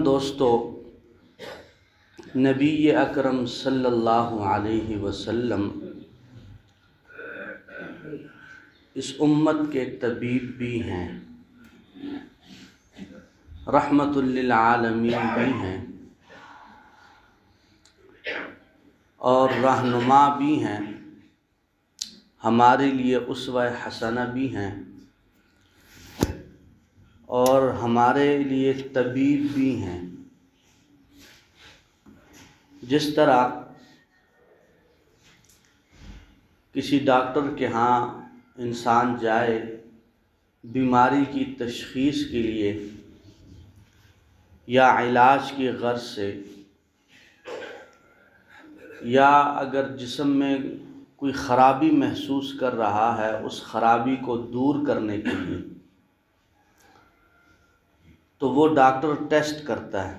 دوستو، نبی اکرم صلی اللہ علیہ وسلم اس امت کے طبیب بھی ہیں، رحمت للعالمین بھی ہیں اور رہنما بھی ہیں، ہمارے لیے اسوہ حسنہ بھی ہیں اور ہمارے لیے طبیب بھی ہیں۔ جس طرح کسی ڈاکٹر کے ہاں انسان جائے بیماری کی تشخیص کے لیے یا علاج کی غرض سے، یا اگر جسم میں کوئی خرابی محسوس کر رہا ہے اس خرابی کو دور کرنے کے لیے، تو وہ ڈاکٹر ٹیسٹ کرتا ہے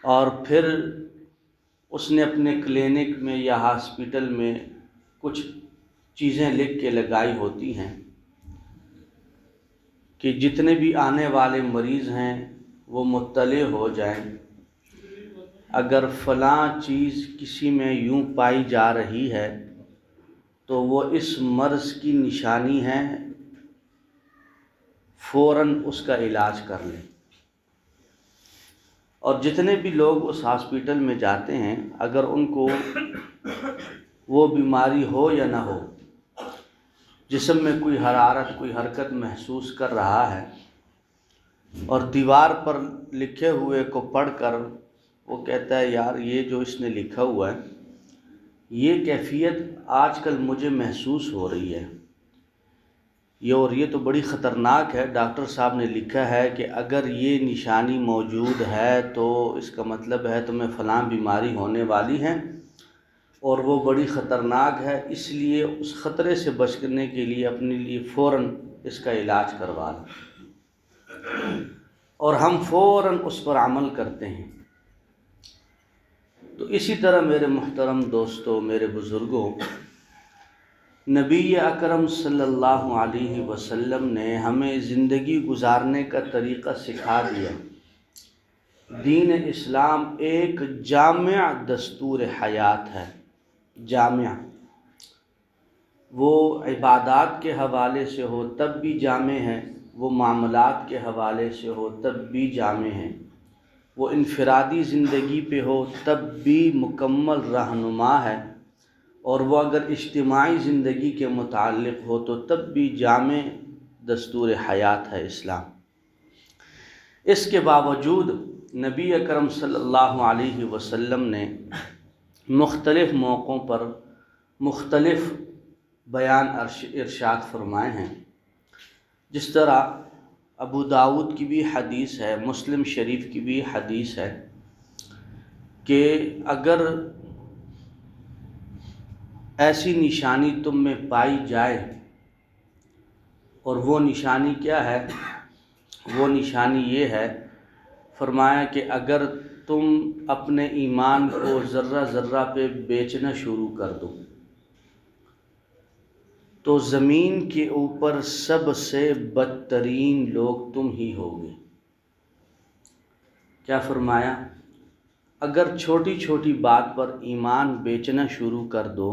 اور پھر اس نے اپنے کلینک میں یا ہاسپٹل میں کچھ چیزیں لکھ کے لگائی ہوتی ہیں کہ جتنے بھی آنے والے مریض ہیں وہ مطلع ہو جائیں، اگر فلاں چیز کسی میں یوں پائی جا رہی ہے تو وہ اس مرض کی نشانی ہے، فوراً اس کا علاج کر لیں۔ اور جتنے بھی لوگ اس ہاسپٹل میں جاتے ہیں، اگر ان کو وہ بیماری ہو یا نہ ہو، جسم میں کوئی حرارت کوئی حرکت محسوس کر رہا ہے اور دیوار پر لکھے ہوئے کو پڑھ کر وہ کہتا ہے یار یہ جو اس نے لکھا ہوا ہے یہ کیفیت آج کل مجھے محسوس ہو رہی ہے، یہ تو بڑی خطرناک ہے، ڈاکٹر صاحب نے لکھا ہے کہ اگر یہ نشانی موجود ہے تو اس کا مطلب ہے تمہیں فلاں بیماری ہونے والی ہے اور وہ بڑی خطرناک ہے، اس لیے اس خطرے سے بچنے کے لیے اپنے لیے فوراً اس کا علاج کروا لیں، اور ہم فوراً اس پر عمل کرتے ہیں۔ تو اسی طرح میرے محترم دوستو، میرے بزرگوں، نبی اکرم صلی اللہ علیہ وسلم نے ہمیں زندگی گزارنے کا طریقہ سکھا دیا۔ دین اسلام ایک جامع دستور حیات ہے، جامع، وہ عبادات کے حوالے سے ہو تب بھی جامع ہے، وہ معاملات کے حوالے سے ہو تب بھی جامع ہے، وہ انفرادی زندگی پہ ہو تب بھی مکمل رہنما ہے، اور وہ اگر اجتماعی زندگی کے متعلق ہو تو تب بھی جامع دستور حیات ہے اسلام۔ اس کے باوجود نبی اکرم صلی اللہ علیہ وسلم نے مختلف موقعوں پر مختلف بیان ارشاد فرمائے ہیں۔ جس طرح ابو داؤد کی بھی حدیث ہے، مسلم شریف کی بھی حدیث ہے کہ اگر ایسی نشانی تم میں پائی جائے، اور وہ نشانی کیا ہے؟ وہ نشانی یہ ہے، فرمایا کہ اگر تم اپنے ایمان کو ذرہ ذرہ پہ بیچنا شروع کر دو تو زمین کے اوپر سب سے بدترین لوگ تم ہی ہوگے۔ کیا فرمایا؟ اگر چھوٹی چھوٹی بات پر ایمان بیچنا شروع کر دو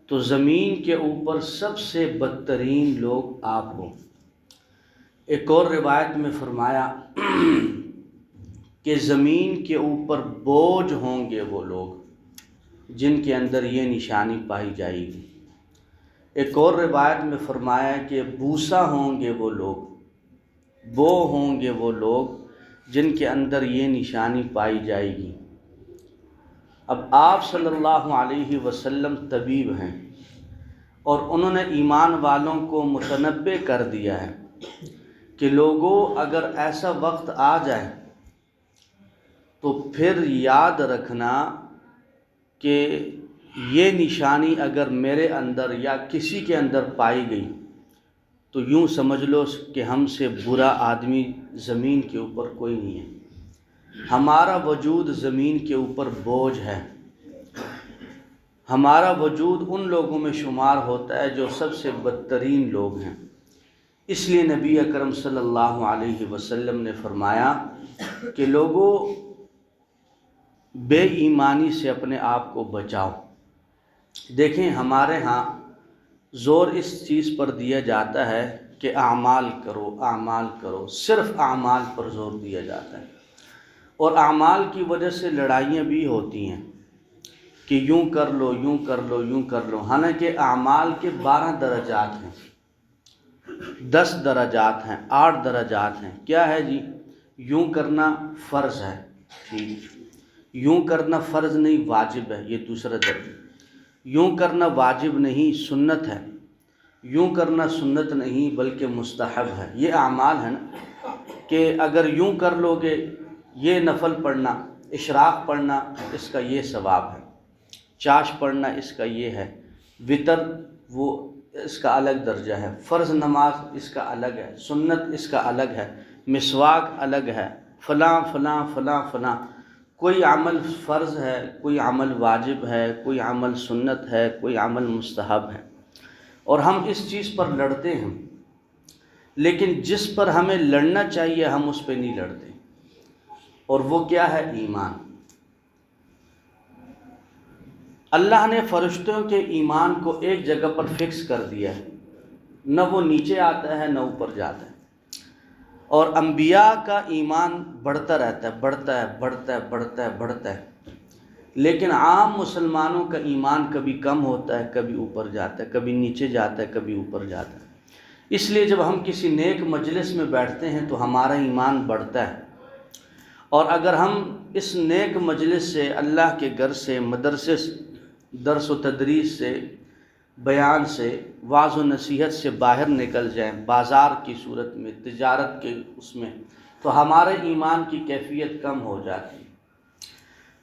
تو زمین کے اوپر سب سے بدترین لوگ آپ ہو۔ ایک اور روایت میں فرمایا کہ زمین کے اوپر بوجھ ہوں گے وہ لوگ جن کے اندر یہ نشانی پائی جائے گی۔ ایک اور روایت میں فرمایا کہ بوسا ہوں گے وہ لوگ، بو ہوں گے وہ لوگ جن کے اندر یہ نشانی پائی جائے گی۔ اب آپ صلی اللہ علیہ وسلم طبیب ہیں اور انہوں نے ایمان والوں کو متنبع کر دیا ہے کہ لوگوں اگر ایسا وقت آ جائے تو پھر یاد رکھنا کہ یہ نشانی اگر میرے اندر یا کسی کے اندر پائی گئی تو یوں سمجھ لو کہ ہم سے برا آدمی زمین کے اوپر کوئی نہیں ہے، ہمارا وجود زمین کے اوپر بوجھ ہے، ہمارا وجود ان لوگوں میں شمار ہوتا ہے جو سب سے بدترین لوگ ہیں۔ اس لیے نبی اکرم صلی اللہ علیہ وسلم نے فرمایا کہ لوگوں بے ایمانی سے اپنے آپ کو بچاؤ۔ دیکھیں ہمارے ہاں زور اس چیز پر دیا جاتا ہے کہ اعمال کرو اعمال کرو، صرف اعمال پر زور دیا جاتا ہے، اور اعمال کی وجہ سے لڑائیاں بھی ہوتی ہیں کہ یوں کر لو یوں کر لو یوں کر لو، حالانکہ اعمال کے 12 درجات ہیں، 10 درجات ہیں، 8 درجات ہیں۔ کیا ہے جی؟ یوں کرنا فرض ہے، ٹھیک، یوں کرنا فرض نہیں واجب ہے، یہ دوسرا درجہ۔ یوں کرنا واجب نہیں سنت ہے، یوں کرنا سنت نہیں بلکہ مستحب ہے۔ یہ اعمال ہیں نا، کہ اگر یوں کر لو گے یہ نفل پڑھنا، اشراق پڑھنا اس کا یہ ثواب ہے، چاش پڑھنا اس کا یہ ہے، وتر وہ اس کا الگ درجہ ہے، فرض نماز اس کا الگ ہے، سنت اس کا الگ ہے، مسواک الگ ہے، فلاں فلاں فلاں فلاں۔ کوئی عمل فرض ہے، کوئی عمل واجب ہے، کوئی عمل سنت ہے، کوئی عمل مستحب ہے، اور ہم اس چیز پر لڑتے ہیں، لیکن جس پر ہمیں لڑنا چاہیے ہم اس پہ نہیں لڑتے، اور وہ کیا ہے؟ ایمان۔ اللہ نے فرشتوں کے ایمان کو ایک جگہ پر فکس کر دیا ہے، نہ وہ نیچے آتا ہے نہ اوپر جاتا ہے، اور انبیاء کا ایمان بڑھتا رہتا ہے، بڑھتا ہے بڑھتا ہے بڑھتا ہے بڑھتا ہے، لیکن عام مسلمانوں کا ایمان کبھی کم ہوتا ہے، کبھی اوپر جاتا ہے، کبھی نیچے جاتا ہے، کبھی اوپر جاتا ہے۔ اس لیے جب ہم کسی نیک مجلس میں بیٹھتے ہیں تو ہمارا ایمان بڑھتا ہے، اور اگر ہم اس نیک مجلس سے، اللہ کے گھر سے، مدرسے سے، درس و تدریس سے، بیان سے، وعظ و نصیحت سے باہر نکل جائیں، بازار کی صورت میں، تجارت کے اس میں، تو ہمارے ایمان کی کیفیت کم ہو جاتی ہے۔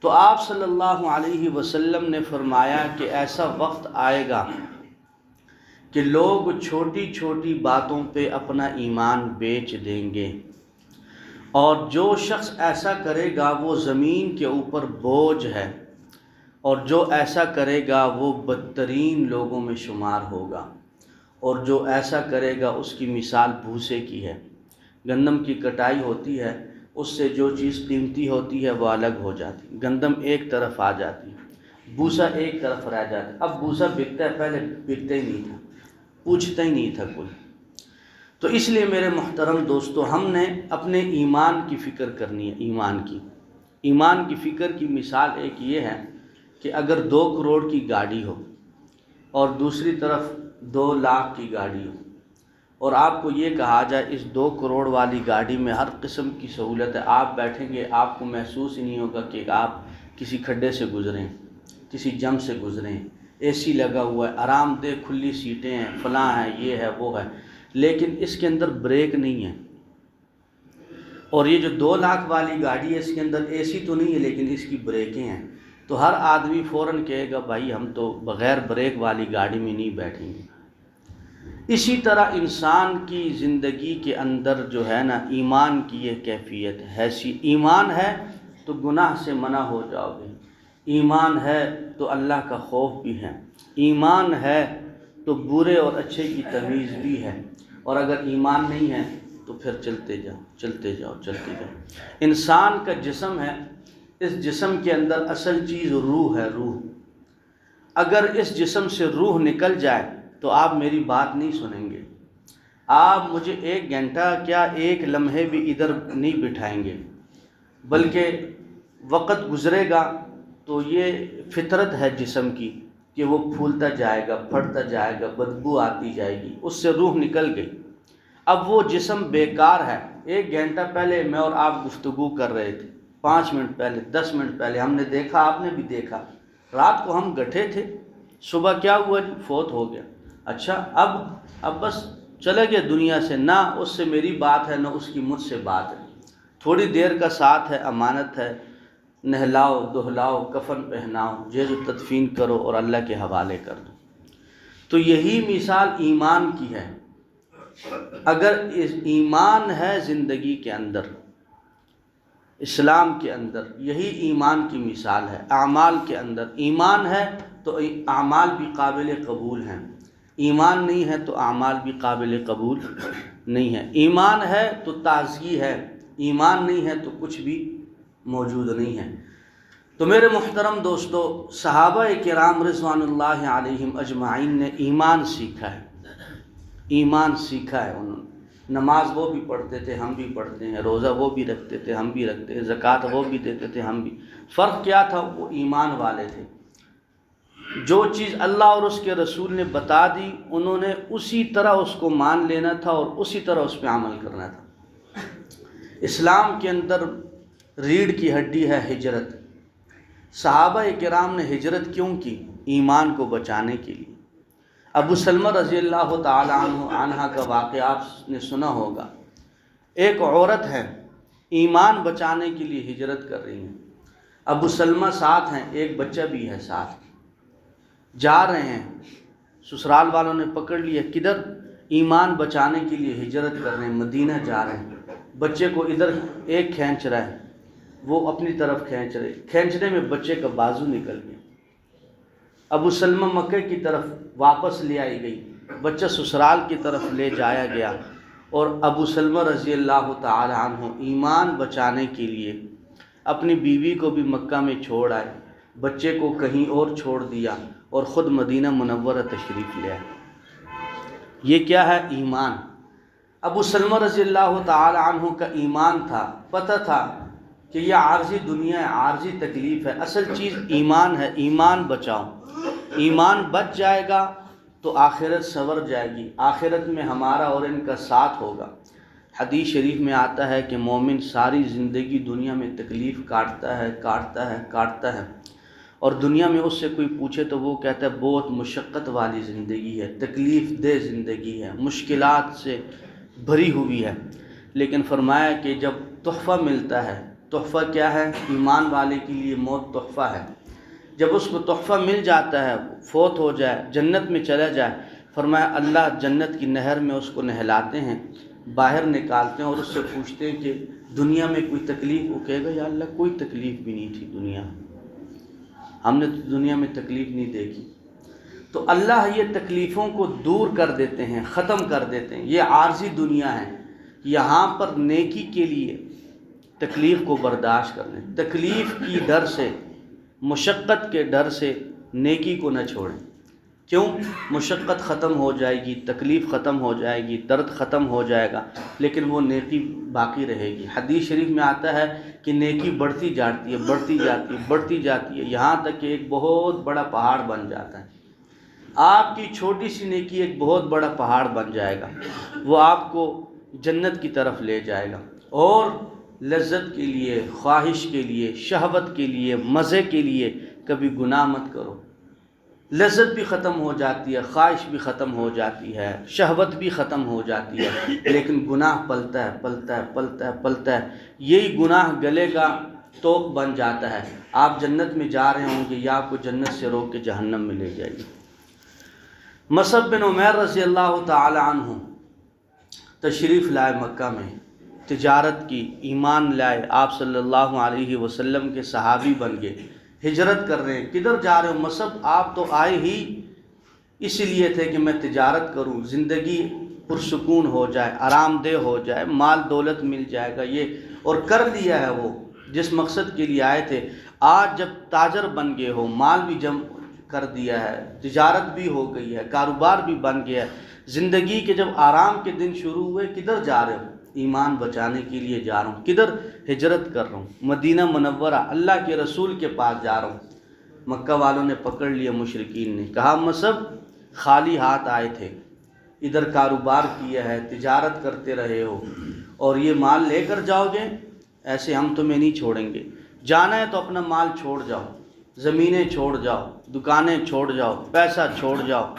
تو آپ صلی اللہ علیہ وسلم نے فرمایا کہ ایسا وقت آئے گا کہ لوگ چھوٹی چھوٹی باتوں پہ اپنا ایمان بیچ دیں گے، اور جو شخص ایسا کرے گا وہ زمین کے اوپر بوجھ ہے، اور جو ایسا کرے گا وہ بدترین لوگوں میں شمار ہوگا، اور جو ایسا کرے گا اس کی مثال بھوسے کی ہے۔ گندم کی کٹائی ہوتی ہے، اس سے جو چیز قیمتی ہوتی ہے وہ الگ ہو جاتی، گندم ایک طرف آ جاتی، بھوسا ایک طرف رہ جاتا ہے۔ اب بھوسا بکتا ہے، پہلے بکتا ہی نہیں تھا، پوچھتا ہی نہیں تھا کوئی۔ تو اس لیے میرے محترم دوستو، ہم نے اپنے ایمان کی فکر کرنی ہے۔ ایمان کی فکر کی مثال ایک یہ ہے کہ اگر 2 کروڑ کی گاڑی ہو اور دوسری طرف 2 لاکھ کی گاڑی ہو، اور آپ کو یہ کہا جائے اس 2 کروڑ والی گاڑی میں ہر قسم کی سہولت ہے، آپ بیٹھیں گے آپ کو محسوس ہی نہیں ہوگا کہ آپ کسی کھڈے سے گزریں، کسی جم سے گزریں، اے سی لگا ہوا ہے، آرام دہ کھلی سیٹیں ہیں، فلاں ہے، یہ ہے وہ ہے، لیکن اس کے اندر بریک نہیں ہے۔ اور یہ جو 2 لاکھ والی گاڑی ہے، اس کے اندر اے سی تو نہیں ہے لیکن اس کی بریکیں ہیں، تو ہر آدمی فوراً کہے گا بھائی ہم تو بغیر بریک والی گاڑی میں نہیں بیٹھیں گے۔ اسی طرح انسان کی زندگی کے اندر جو ہے نا، ایمان کی یہ کیفیت ہے۔ ایمان ہے تو گناہ سے منع ہو جاؤ گے، ایمان ہے تو اللہ کا خوف بھی ہے، ایمان ہے تو برے اور اچھے کی تمیز بھی ہے، اور اگر ایمان نہیں ہے تو پھر چلتے جاؤ چلتے جاؤ چلتے جاؤ۔ انسان کا جسم ہے، اس جسم کے اندر اصل چیز روح ہے، روح۔ اگر اس جسم سے روح نکل جائے تو آپ میری بات نہیں سنیں گے، آپ مجھے 1 گھنٹہ کیا 1 لمحے بھی ادھر نہیں بٹھائیں گے، بلکہ وقت گزرے گا تو یہ فطرت ہے جسم کی کہ وہ پھولتا جائے گا، پھٹتا جائے گا، بدبو آتی جائے گی، اس سے روح نکل گئی، اب وہ جسم بیکار ہے۔ 1 گھنٹہ پہلے میں اور آپ گفتگو کر رہے تھے، 5 منٹ پہلے، 10 منٹ پہلے ہم نے دیکھا، آپ نے بھی دیکھا، رات کو ہم گٹھے تھے، صبح کیا ہوا جی؟ فوت ہو گیا۔ اچھا، اب بس چلے گئے دنیا سے، نہ اس سے میری بات ہے نہ اس کی مجھ سے بات ہے، تھوڑی دیر کا ساتھ ہے، امانت ہے، نہلاؤ دہلاؤ، کفن پہناؤ، جیز و تدفین کرو اور اللہ کے حوالے کر دو۔ تو یہی مثال ایمان کی ہے۔ اگر ایمان ہے زندگی کے اندر، اسلام کے اندر، یہی ایمان کی مثال ہے۔ اعمال کے اندر ایمان ہے تو اعمال بھی قابل قبول ہیں، ایمان نہیں ہے تو اعمال بھی قابل قبول نہیں ہے۔ ایمان ہے تو تازگی ہے، ایمان نہیں ہے تو کچھ بھی موجود نہیں ہے۔ تو میرے محترم دوستو، صحابہ کرام رضوان اللہ علیہم اجمعین نے ایمان سیکھا ہے، ایمان سیکھا ہے انہوں نے۔ نماز وہ بھی پڑھتے تھے، ہم بھی پڑھتے ہیں، روزہ وہ بھی رکھتے تھے، ہم بھی رکھتے ہیں، زکوٰۃ وہ بھی دیتے تھے، ہم بھی۔ فرق کیا تھا؟ وہ ایمان والے تھے۔ جو چیز اللہ اور اس کے رسول نے بتا دی انہوں نے اسی طرح اس کو مان لینا تھا اور اسی طرح اس پہ عمل کرنا تھا۔ اسلام کے اندر ریڑھ کی ہڈی ہے ہجرت۔ صحابہ کرام نے ہجرت کیوں کی؟ ایمان کو بچانے کے لیے۔ ابو سلمہ رضی اللہ تعالی عنہ کا واقعہ آپ نے سنا ہوگا۔ ایک عورت ہے، ایمان بچانے کے لیے ہجرت کر رہی ہیں، ابو سلمہ ساتھ ہیں، ایک بچہ بھی ہے ساتھ، جا رہے ہیں، سسرال والوں نے پکڑ لیا، کدھر؟ ایمان بچانے کے لیے ہجرت کر رہے ہیں، مدینہ جا رہے ہیں۔ بچے کو ادھر ایک کھینچ رہا ہے، وہ اپنی طرف کھینچ رہے، کھینچنے میں بچے کا بازو نکل گیا۔ ابو سلمہ مکہ کی طرف واپس لے آئی گئی، بچہ سسرال کی طرف لے جایا گیا، اور ابو سلمہ رضی اللہ تعالی عنہ ایمان بچانے کے لیے اپنی بیوی کو بھی مکہ میں چھوڑ آئے، بچے کو کہیں اور چھوڑ دیا اور خود مدینہ منورہ تشریف لے آئے۔ یہ کیا ہے؟ ایمان۔ ابو سلمہ رضی اللہ تعالی عنہ کا ایمان تھا، پتہ تھا کہ یہ عارضی دنیا ہے، عارضی تکلیف ہے، اصل چیز ایمان ہے، ایمان بچاؤ۔ ایمان بچ جائے گا تو آخرت سنور جائے گی، آخرت میں ہمارا اور ان کا ساتھ ہوگا۔ حدیث شریف میں آتا ہے کہ مومن ساری زندگی دنیا میں تکلیف کاٹتا ہے، اور دنیا میں اس سے کوئی پوچھے تو وہ کہتا ہے بہت مشقت والی زندگی ہے، تکلیف دہ زندگی ہے، مشکلات سے بھری ہوئی ہے۔ لیکن فرمایا کہ جب تحفہ ملتا ہے، تحفہ کیا ہے؟ ایمان والے کے لیے موت تحفہ ہے۔ جب اس کو تحفہ مل جاتا ہے، فوت ہو جائے، جنت میں چلا جائے، فرمایا اللہ جنت کی نہر میں اس کو نہلاتے ہیں، باہر نکالتے ہیں اور اس سے پوچھتے ہیں کہ دنیا میں کوئی تکلیف؟ وہ کہے گا یا اللہ کوئی تکلیف بھی نہیں تھی دنیا میں، ہم نے تو دنیا میں تکلیف نہیں دیکھی۔ تو اللہ یہ تکلیفوں کو دور کر دیتے ہیں، ختم کر دیتے ہیں۔ یہ عارضی دنیا ہے، یہاں پر نیکی کے لیے تکلیف کو برداشت کرنے، تکلیف کی ڈر سے، مشقت کے ڈر سے نیکی کو نہ چھوڑیں۔ کیوں؟ مشقت ختم ہو جائے گی، تکلیف ختم ہو جائے گی، درد ختم ہو جائے گا، لیکن وہ نیکی باقی رہے گی۔ حدیث شریف میں آتا ہے کہ نیکی بڑھتی جاتی ہے، بڑھتی جاتی ہے، بڑھتی جاتی ہے، یہاں تک کہ ایک بہت بڑا پہاڑ بن جاتا ہے۔ آپ کی چھوٹی سی نیکی ایک بہت بڑا پہاڑ بن جائے گا، وہ آپ کو جنت کی طرف لے جائے گا۔ اور لذت کے لیے، خواہش کے لیے، شہوت کے لیے، مزے کے لیے کبھی گناہ مت کرو۔ لذت بھی ختم ہو جاتی ہے، خواہش بھی ختم ہو جاتی ہے، شہوت بھی ختم ہو جاتی ہے، لیکن گناہ پلتا ہے، پلتا ہے، پلتا ہے، پلتا ہے۔ یہی گناہ گلے کا توق بن جاتا ہے، آپ جنت میں جا رہے ہوں گے، یا آپ کو جنت سے روک کے جہنم میں لے جائے گی۔ مصعب بن عمیر رضی اللہ تعالی عنہ تشریف لائے مکہ میں، تجارت کی، ایمان لائے، آپ صلی اللہ علیہ وسلم کے صحابی بن گئے، ہجرت کر رہے ہیں۔ کدھر جا رہے ہو؟ مصعب آپ تو آئے ہی اس لیے تھے کہ میں تجارت کروں، زندگی پرسکون ہو جائے، آرام دہ ہو جائے، مال دولت مل جائے گا، یہ اور کر دیا ہے وہ جس مقصد کے لیے آئے تھے۔ آج جب تاجر بن گئے ہو، مال بھی جمع کر دیا ہے، تجارت بھی ہو گئی ہے، کاروبار بھی بن گیا ہے، زندگی کے جب آرام کے دن شروع ہوئے، کدھر جا رہے ہو؟ ایمان بچانے کے لیے جا رہا ہوں۔ کدھر؟ ہجرت کر رہا ہوں، مدینہ منورہ، اللہ کے رسول کے پاس جا رہا ہوں۔ مکہ والوں نے پکڑ لیا، مشرکین نے کہا مصعب خالی ہاتھ آئے تھے، ادھر کاروبار کیا ہے، تجارت کرتے رہے ہو، اور یہ مال لے کر جاؤ گے؟ ایسے ہم تمہیں نہیں چھوڑیں گے، جانا ہے تو اپنا مال چھوڑ جاؤ، زمینیں چھوڑ جاؤ، دکانیں چھوڑ جاؤ، پیسہ چھوڑ جاؤ،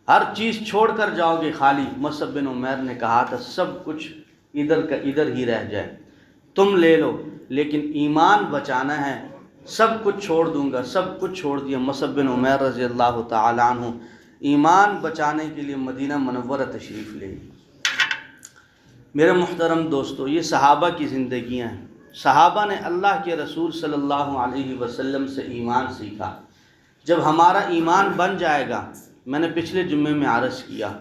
ہر چیز چھوڑ کر جاؤ گے خالی؟ مصعب بن عمیر نے کہا تھا سب کچھ ادھر کا ادھر ہی رہ جائے، تم لے لو، لیکن ایمان بچانا ہے، سب کچھ چھوڑ دوں گا، سب کچھ چھوڑ دیا۔ مصعب بن عمیر رضی اللہ تعالی عنہ ایمان بچانے کے لیے مدینہ منورہ تشریف لے۔ میرے محترم دوستو، یہ صحابہ کی زندگیاں ہیں۔ صحابہ نے اللہ کے رسول صلی اللہ علیہ وسلم سے ایمان سیکھا۔ جب ہمارا ایمان بن جائے گا، میں نے پچھلے جمعے میں عرض کیا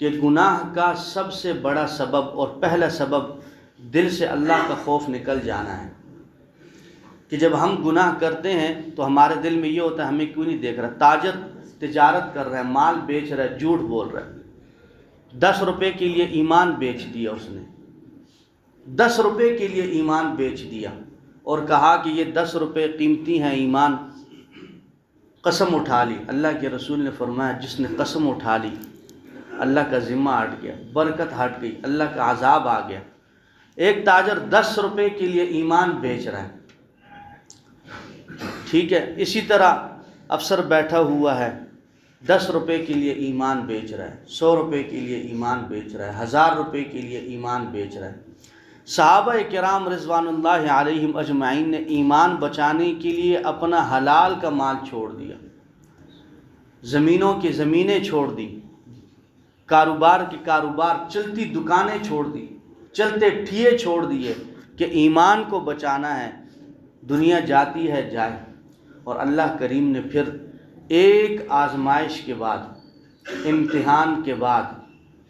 کہ گناہ کا سب سے بڑا سبب اور پہلا سبب دل سے اللہ کا خوف نکل جانا ہے، کہ جب ہم گناہ کرتے ہیں تو ہمارے دل میں یہ ہوتا ہے ہمیں کیوں نہیں دیکھ رہا۔ تاجر تجارت کر رہا ہے، مال بیچ رہا ہے، جھوٹ بول رہا ہے، 10 روپے کے لیے ایمان بیچ دیا اس نے، 10 روپے کے لیے ایمان بیچ دیا اور کہا کہ یہ 10 روپے قیمتی ہیں ایمان، قسم اٹھا لی۔ اللہ کے رسول نے فرمایا جس نے قسم اٹھا لی اللہ کا ذمہ ہٹ گیا، برکت ہٹ گئی، اللہ کا عذاب آ گیا۔ ایک تاجر 10 روپے کے لیے ایمان بیچ رہا ہے، ٹھیک ہے۔ اسی طرح افسر بیٹھا ہوا ہے، 10 روپے کے لیے ایمان بیچ رہا ہے، 100 روپے کے لیے ایمان بیچ رہا ہے، 1000 روپے کے لیے ایمان بیچ رہا ہے۔ صحابہ کرام رضوان اللہ علیہم اجمعین نے ایمان بچانے کے لیے اپنا حلال کا مال چھوڑ دیا، زمینوں کی زمینیں چھوڑ دی، کاروبار کے کاروبار، چلتی دکانیں چھوڑ دی، چلتے ٹھیے چھوڑ دیے کہ ایمان کو بچانا ہے۔ دنیا جاتی ہے جائے، اور اللہ کریم نے پھر ایک آزمائش کے بعد، امتحان کے بعد،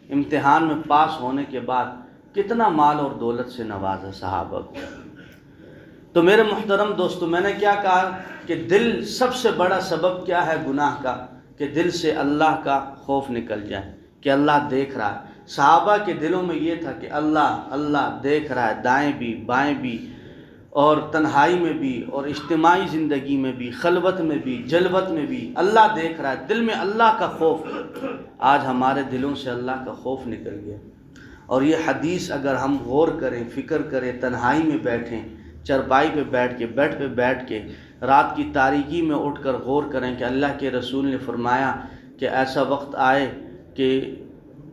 امتحان میں پاس ہونے کے بعد کتنا مال اور دولت سے نوازا صحابہ کو۔ تو میرے محترم دوستو، میں نے کیا کہا کہ دل سب سے بڑا سبب کیا ہے گناہ کا؟ کہ دل سے اللہ کا خوف نکل جائے کہ اللہ دیکھ رہا ہے۔ صحابہ کے دلوں میں یہ تھا کہ اللہ دیکھ رہا ہے، دائیں بھی بائیں بھی، اور تنہائی میں بھی، اور اجتماعی زندگی میں بھی، خلوت میں بھی، جلوت میں بھی اللہ دیکھ رہا ہے۔ دل میں اللہ کا خوف۔ آج ہمارے دلوں سے اللہ کا خوف نکل گیا، اور یہ حدیث اگر ہم غور کریں، فکر کریں، تنہائی میں بیٹھیں، چرپائی پہ بیٹھ کے، بیڈ پہ بیٹھ کے، رات کی تاریکی میں اٹھ کر غور کریں کہ اللہ کے رسول نے فرمایا کہ ایسا وقت آئے کہ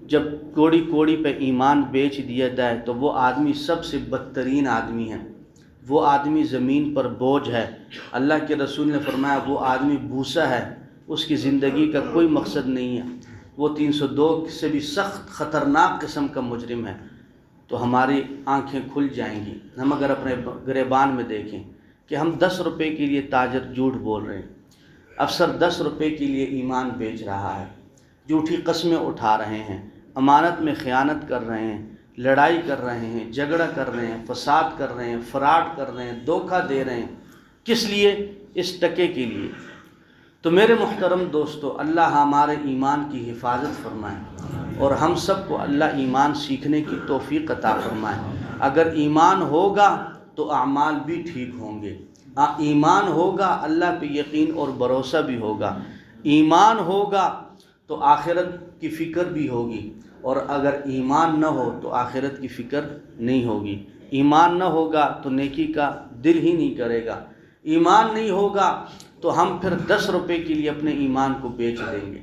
جب کوڑی کوڑی پہ ایمان بیچ دیا جائے تو وہ آدمی سب سے بدترین آدمی ہے، وہ آدمی زمین پر بوجھ ہے۔ اللہ کے رسول نے فرمایا وہ آدمی بھوسا ہے، اس کی زندگی کا کوئی مقصد نہیں ہے، وہ 302 سے بھی سخت خطرناک قسم کا مجرم ہے۔ تو ہماری آنکھیں کھل جائیں گی۔ ہم اگر اپنے گریبان میں دیکھیں کہ ہم 10 روپے کے لیے تاجر جھوٹ بول رہے ہیں، افسر 10 روپے کے لیے ایمان بیچ رہا ہے، جھوٹی قسمیں اٹھا رہے ہیں، امانت میں خیانت کر رہے ہیں، لڑائی کر رہے ہیں، جھگڑا کر رہے ہیں، فساد کر رہے ہیں، فراڈ کر رہے ہیں، دھوکہ دے رہے ہیں، کس لیے؟ اس ٹکے کے لیے۔ تو میرے محترم دوستو، اللہ ہمارے ایمان کی حفاظت فرمائے، اور ہم سب کو اللہ ایمان سیکھنے کی توفیق عطا فرمائے۔ اگر ایمان ہوگا تو اعمال بھی ٹھیک ہوں گے، ایمان ہوگا اللہ پہ یقین اور بھروسہ بھی ہوگا، ایمان ہوگا تو آخرت کی فکر بھی ہوگی، اور اگر ایمان نہ ہو تو آخرت کی فکر نہیں ہوگی۔ ایمان نہ ہوگا تو نیکی کا دل ہی نہیں کرے گا، ایمان نہیں ہوگا تو ہم پھر 10 روپے کے لیے اپنے ایمان کو بیچ دیں گے۔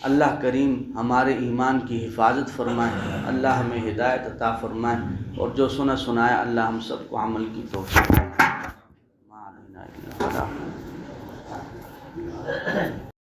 اللہ کریم ہمارے ایمان کی حفاظت فرمائے، اللہ ہمیں ہدایت عطا فرمائے، اور جو سنا سنایا اللہ ہم سب کو عمل کی توفیق دے۔